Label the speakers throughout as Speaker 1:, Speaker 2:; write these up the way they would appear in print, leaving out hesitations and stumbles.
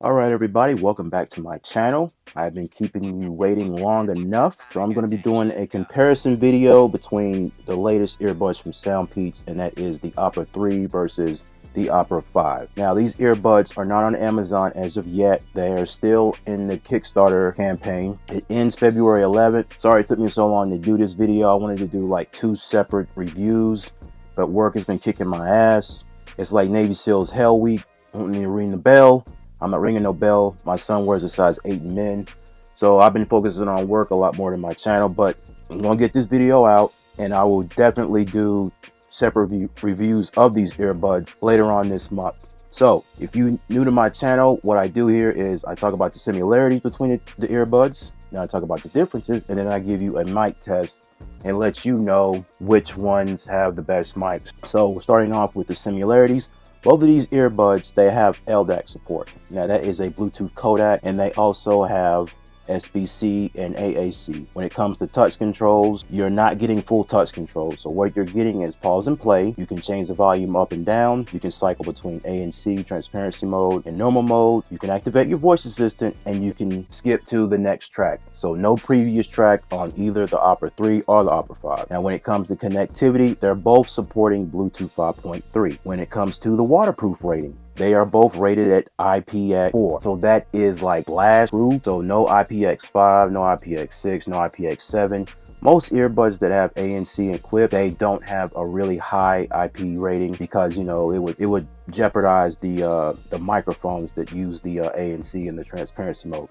Speaker 1: All right, everybody, welcome back to my channel. I've been keeping you waiting long enough, so I'm going to be doing a comparison video between the latest earbuds from SoundPeats, and that is the Opera 3 versus the Opera 5. Now, these earbuds are not on Amazon as of yet. They are still in the Kickstarter campaign. It ends February 11th. Sorry it took me so long to do this video. I wanted to do like 2 separate reviews, but work has been kicking my ass. It's like Navy SEALs Hell Week. I don't need to ring the bell. I'm not ringing no bell. My son wears a size 8 in men. So I've been focusing on work a lot more than my channel, but I'm going to get this video out and I will definitely do separate reviews of these earbuds later on this month. So if you're new to my channel, what I do here is I talk about the similarities between the earbuds. Then I talk about the differences, and then I give you a mic test and let you know which ones have the best mics. So starting off with the similarities. Both of these earbuds, they have LDAC support. Now that is a Bluetooth codec, and they also have SBC and AAC. When it comes to touch controls, you're not getting full touch control. So what you're getting is pause and play. You can change the volume up and down. You can cycle between A and C, transparency mode, and normal mode. You can activate your voice assistant, and you can skip to the next track. So no previous track on either the Opera 3 or the Opera 5. Now when it comes to connectivity, they're both supporting Bluetooth 5.3. When it comes to the waterproof rating, they are both rated at IPX4. So that is like blast proof. So no IPX5, no IPX6, no IPX7. Most earbuds that have ANC equipped, they don't have a really high IP rating because, you know, it would jeopardize the microphones that use the ANC and the transparency mode.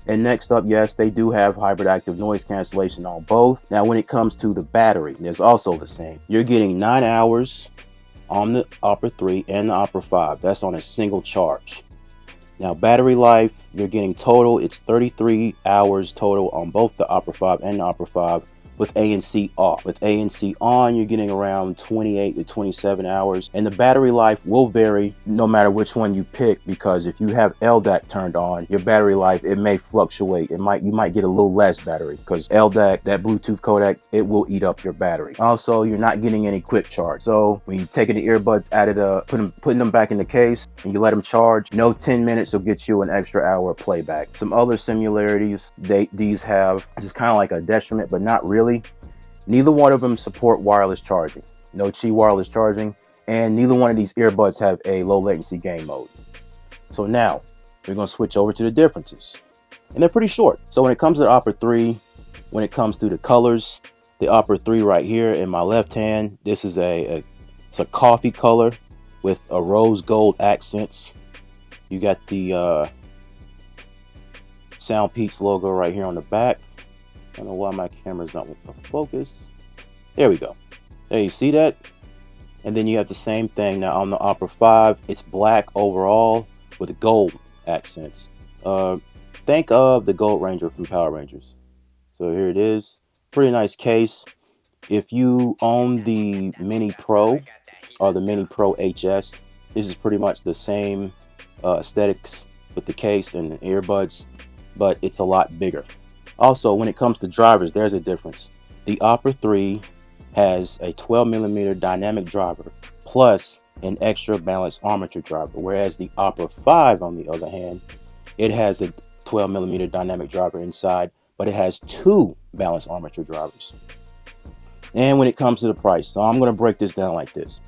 Speaker 1: And next up, yes, they do have hybrid active noise cancellation on both. Now, when it comes to the battery, it's also the same. You're getting 9 hours on the Opera 3 and the Opera 5. That's on a single charge. Now battery life, you're getting total, it's 33 hours total on both the Opera 5 and the Opera 5 with ANC off. With ANC on, you're getting around 28 to 27 hours, and the battery life will vary no matter which one you pick, because if you have LDAC turned on, your battery life, it may fluctuate. You might get a little less battery because LDAC, that Bluetooth codec, it will eat up your battery. Also, you're not getting any quick charge. So when you're taking the earbuds out of putting them back in the case and you let them charge, no 10 minutes will get you an extra hour of playback. Some other similarities these have, just kind of like a detriment, but not really. Neither one of them support wireless charging. No Qi wireless charging, and neither one of these earbuds have a low latency game mode. So now we're going to switch over to the differences, and they're pretty short. So when it comes to the Opera 3, when it comes to the colors, the Opera 3 right here in my left hand, this is it's a coffee color with a rose gold accents. You got the SoundPeats logo right here on the back. I don't know why my camera's not with the focus. There we go. There, you see that? And then you have the same thing now on the Opera 5. It's black overall with gold accents. Think of the Gold Ranger from Power Rangers. So here it is. Pretty nice case. If you own the Mini Pro or the Mini Pro HS, this is pretty much the same aesthetics with the case and the earbuds, but it's a lot bigger. Also, when it comes to drivers, there's a difference. The Opera 3 has a 12mm dynamic driver plus an extra balanced armature driver, whereas the Opera 5, on the other hand, it has a 12mm dynamic driver inside, but it has 2 balanced armature drivers. And when it comes to the price, so I'm going to break this down like this.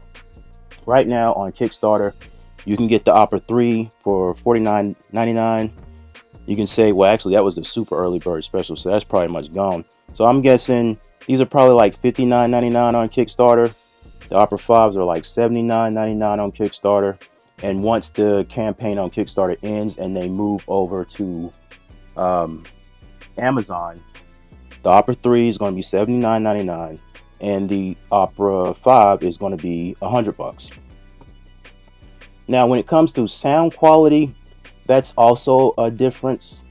Speaker 1: Right now on Kickstarter, you can get the Opera 3 for $49.99. You can say, well, actually, that was the super early bird special, so that's probably much gone. So I'm guessing these are probably like $59.99 on Kickstarter. The Opera 5s are like $79.99 on Kickstarter. And once the campaign on Kickstarter ends and they move over to Amazon, the Opera 3 is going to be $79.99, and the Opera 5 is going to be $100. Now, when it comes to sound quality, that's also a difference.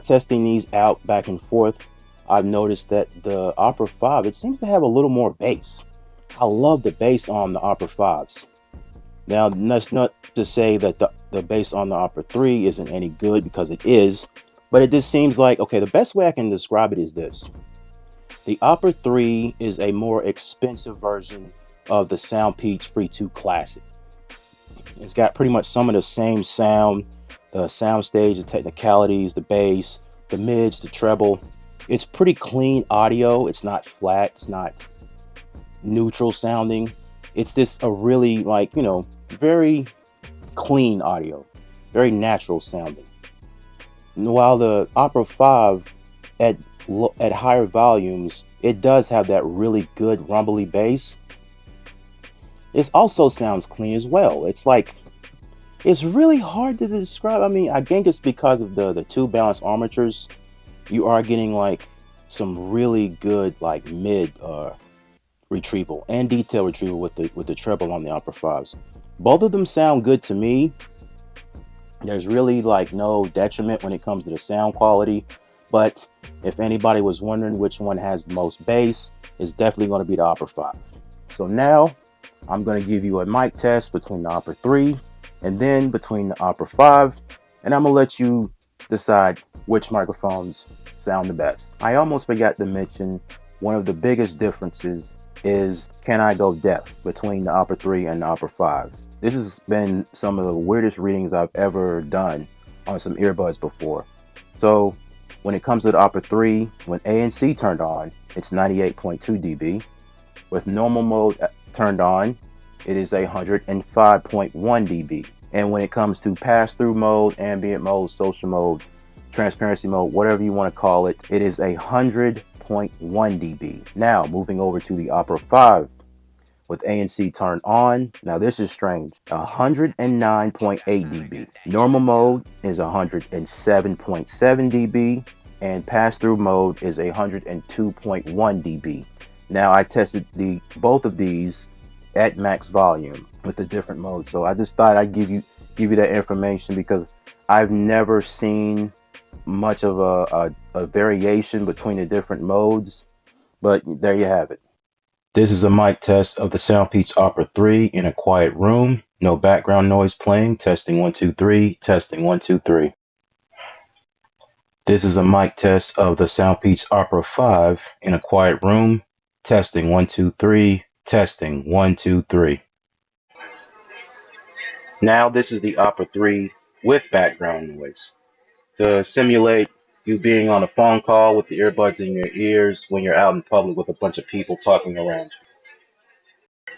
Speaker 1: Testing these out back and forth, I've noticed that the Opera 5, it seems to have a little more bass. I love the bass on the Opera 5s. Now, that's not to say that the bass on the Opera 3 isn't any good, because it is, but it just seems like, okay, the best way I can describe it is this. The Opera 3 is a more expensive version of the SoundPeats Free 2 Classic. It's got pretty much some of the same sound, the sound stage, the technicalities, the bass, the mids, the treble. It's pretty clean audio. It's not flat. It's not neutral sounding. It's just a really, like, very clean audio, very natural sounding. While the Opera 5 at at higher volumes, it does have that really good rumbly bass. It also sounds clean as well. It's really hard to describe. I mean, I think it's because of the two balanced armatures. You are getting like some really good like mid retrieval and detail retrieval with the treble on the Opera 5s. Both of them sound good to me. There's really like no detriment when it comes to the sound quality. But if anybody was wondering which one has the most bass, it's definitely going to be the Opera 5. So now I'm going to give you a mic test between the Opera 3 and then between the Opera 5, and I'm going to let you decide which microphones sound the best. I almost forgot to mention one of the biggest differences is, can I go deaf between the Opera 3 and the Opera 5? This has been some of the weirdest readings I've ever done on some earbuds before. So when it comes to the Opera 3, when ANC turned on, it's 98.2 dB. With normal mode turned on, it is 105.1 dB. And when it comes to pass-through mode, ambient mode, social mode, transparency mode, whatever you want to call it, it is 100.1 dB. Now, moving over to the Opera 5 with ANC turned on. Now, this is strange. 109.8 dB. Normal mode is 107.7 dB. And pass-through mode is 102.1 dB. Now, I tested both of these at max volume with the different modes. So I just thought I'd give you that information because I've never seen much of a variation between the different modes. But there you have it. This is a mic test of the SoundPeats Opera 3 in a quiet room. No background noise playing. Testing 1 2 3. Testing 1 2 3. This is a mic test of the SoundPeats Opera 5 in a quiet room. Testing 1 2 3. Testing 1 2 3. Now this is the Opera 3 with background noise to simulate you being on a phone call with the earbuds in your ears when you're out in public with a bunch of people talking around you.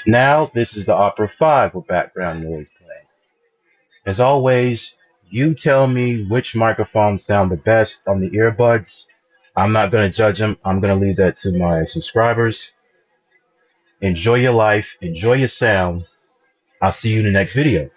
Speaker 1: Now this is the Opera 5 with background noise playing. As always, you tell me which microphones sound the best on the earbuds. I'm not going to judge them. I'm going to leave that to my subscribers. Enjoy your life. Enjoy your sound. I'll see you in the next video.